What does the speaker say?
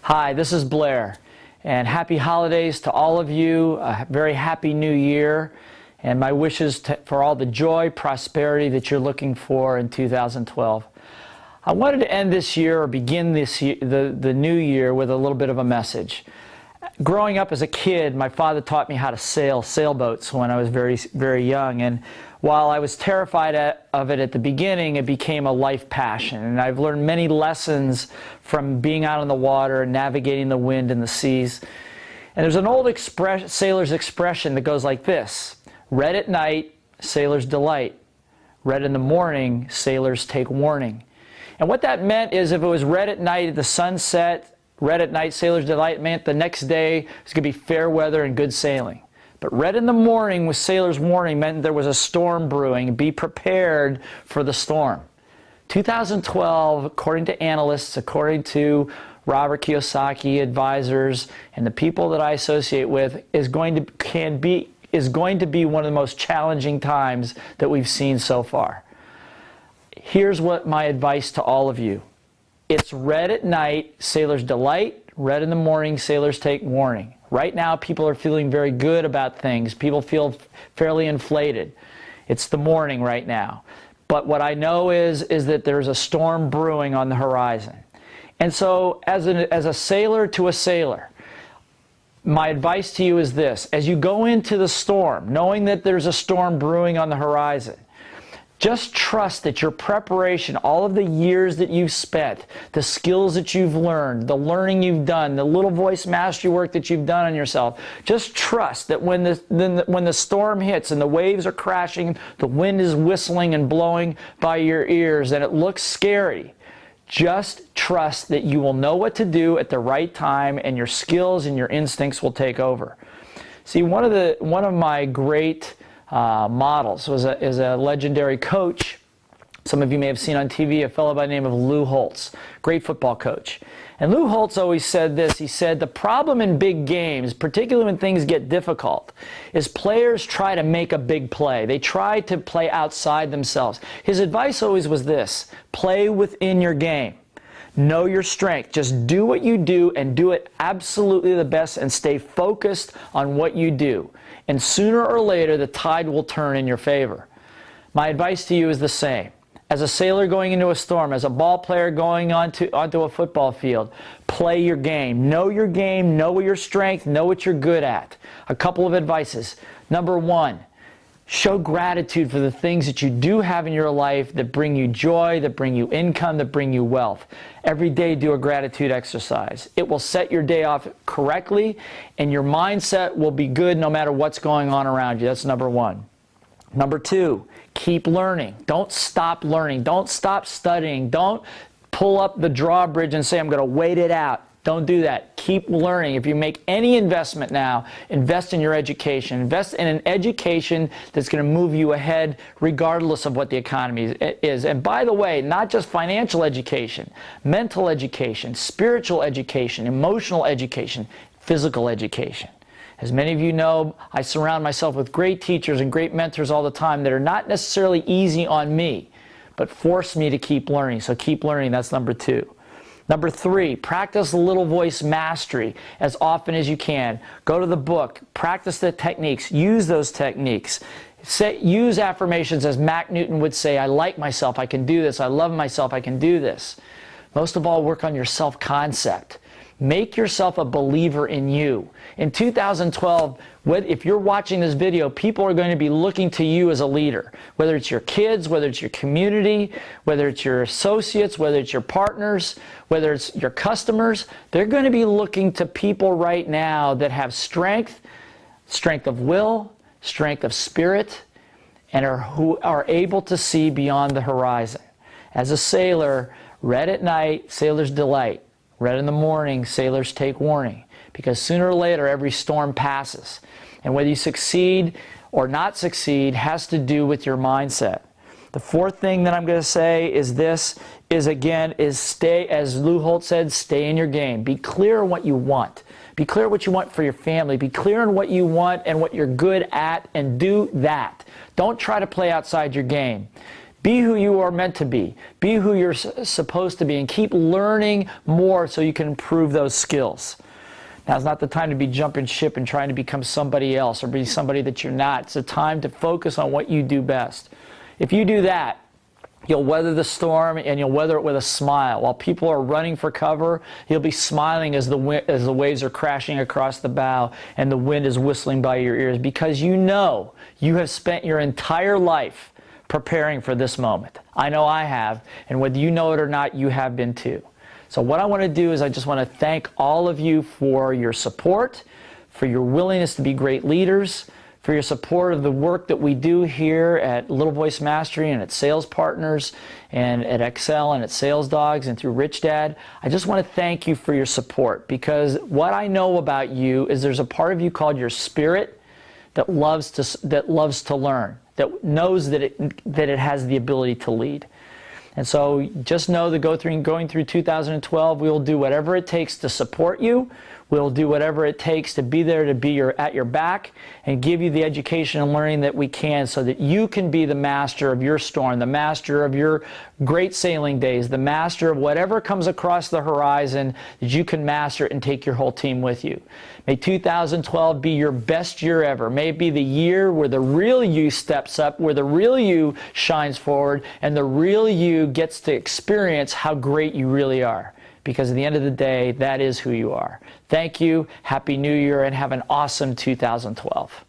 Hi, this is Blair, and happy holidays to all of you. A very happy new year, and my wishes for all the joy, prosperity that you're looking for in 2012. I wanted to end this year, or begin this year, the new year, with a little bit of a message. Growing up as a kid, my father taught me how to sail sailboats when I was very young, and while I was terrified of it at the beginning, it became a life passion, and I've learned many lessons from being out on the water and navigating the wind and the seas. And there's an old sailor's expression that goes like this: red at night, sailors delight; red in the morning, sailors take warning. And what that meant is, if it was red at night at the sunset, red at night, sailors delight, it meant the next day it's going to be fair weather and good sailing. But red in the morning with sailors' warning meant there was a storm brewing. Be prepared for the storm. 2012, according to analysts, according to Robert Kiyosaki, advisors, and the people that I associate with, is going to be one of the most challenging times that we've seen so far. Here's what my advice to all of you. It's red at night, sailors delight; red in the morning, sailors take warning. Right now, people are feeling very good about things. People feel fairly inflated. It's the morning right now. But what I know is that there's a storm brewing on the horizon. And so, as a sailor to a sailor, my advice to you is this: as you go into the storm, knowing that there's a storm brewing on the horizon, just trust that your preparation, all of the years that you've spent, the skills that you've learned, the learning you've done, the little voice mastery work that you've done on yourself, just trust that when the storm hits and the waves are crashing, the wind is whistling and blowing by your ears, and it looks scary, just trust that you will know what to do at the right time, and your skills and your instincts will take over. See, one of my great models is a legendary coach. Some of you may have seen on TV a fellow by the name of Lou Holtz, great football coach. And Lou Holtz always said this: he said, the problem in big games, particularly when things get difficult, is players try to make a big play. They try to play outside themselves. His advice always was this: play within your game. Know your strength. Just do what you do, and do it absolutely the best, and stay focused on what you do. And sooner or later, the tide will turn in your favor. My advice to you is the same. As a sailor going into a storm, as a ball player going onto a football field, play your game. Know your strength, know what you're good at. A couple of advices. Number one, show gratitude for the things that you do have in your life that bring you joy, that bring you income, that bring you wealth. Every day, do a gratitude exercise. It will set your day off correctly, and your mindset will be good no matter what's going on around you. That's number one. Number two, keep learning. Don't stop learning. Don't stop studying. Don't pull up the drawbridge and say, I'm going to wait it out. Don't do that. Keep learning. If you make any investment now, invest in your education. Invest in an education that's going to move you ahead regardless of what the economy is. And by the way, not just financial education, mental education, spiritual education, emotional education, physical education. As many of you know, I surround myself with great teachers and great mentors all the time that are not necessarily easy on me, but force me to keep learning. So keep learning. That's number two. Number three, practice little voice mastery as often as you can. Go to the book, practice the techniques, use those techniques. Use affirmations, as Mac Newton would say: I like myself, I can do this; I love myself, I can do this. Most of all, work on your self-concept. Make yourself a believer in you. In 2012, if you're watching this video, people are going to be looking to you as a leader. Whether it's your kids, whether it's your community, whether it's your associates, whether it's your partners, whether it's your customers, they're going to be looking to people right now that have strength of will, strength of spirit, and who are able to see beyond the horizon. As a sailor, red at night, sailors delight. Red in the morning, sailors take warning. Because sooner or later, every storm passes. And whether you succeed or not succeed has to do with your mindset. The fourth thing that I'm going to say is this, stay, as Lou Holtz said, stay in your game. Be clear on what you want. Be clear what you want for your family. Be clear on what you want and what you're good at, and do that. Don't try to play outside your game. Be who you are meant to be. Be who you're supposed to be, and keep learning more so you can improve those skills. Now's not the time to be jumping ship and trying to become somebody else or be somebody that you're not. It's a time to focus on what you do best. If you do that, you'll weather the storm, and you'll weather it with a smile. While people are running for cover, you'll be smiling as the waves are crashing across the bow and the wind is whistling by your ears, because you know you have spent your entire life preparing for this moment. I know I have, and whether you know it or not, you have been too. So what I want to do is I just want to thank all of you for your support, for your willingness to be great leaders, for your support of the work that we do here at Little Voice Mastery and at Sales Partners and at Excel and at Sales Dogs and through Rich Dad. I just want to thank you for your support, because what I know about you is there's a part of you called your spirit that loves to learn, that knows that it has the ability to lead. And so just know that going through 2012, we'll do whatever it takes to support you. We'll do whatever it takes to be there, to be at your back, and give you the education and learning that we can, so that you can be the master of your storm, the master of your great sailing days, the master of whatever comes across the horizon, that you can master it and take your whole team with you. May 2012 be your best year ever. May it be the year where the real you steps up, where the real you shines forward, and the real you gets to experience how great you really are. Because at the end of the day, that is who you are. Thank you, Happy New Year, and have an awesome 2012.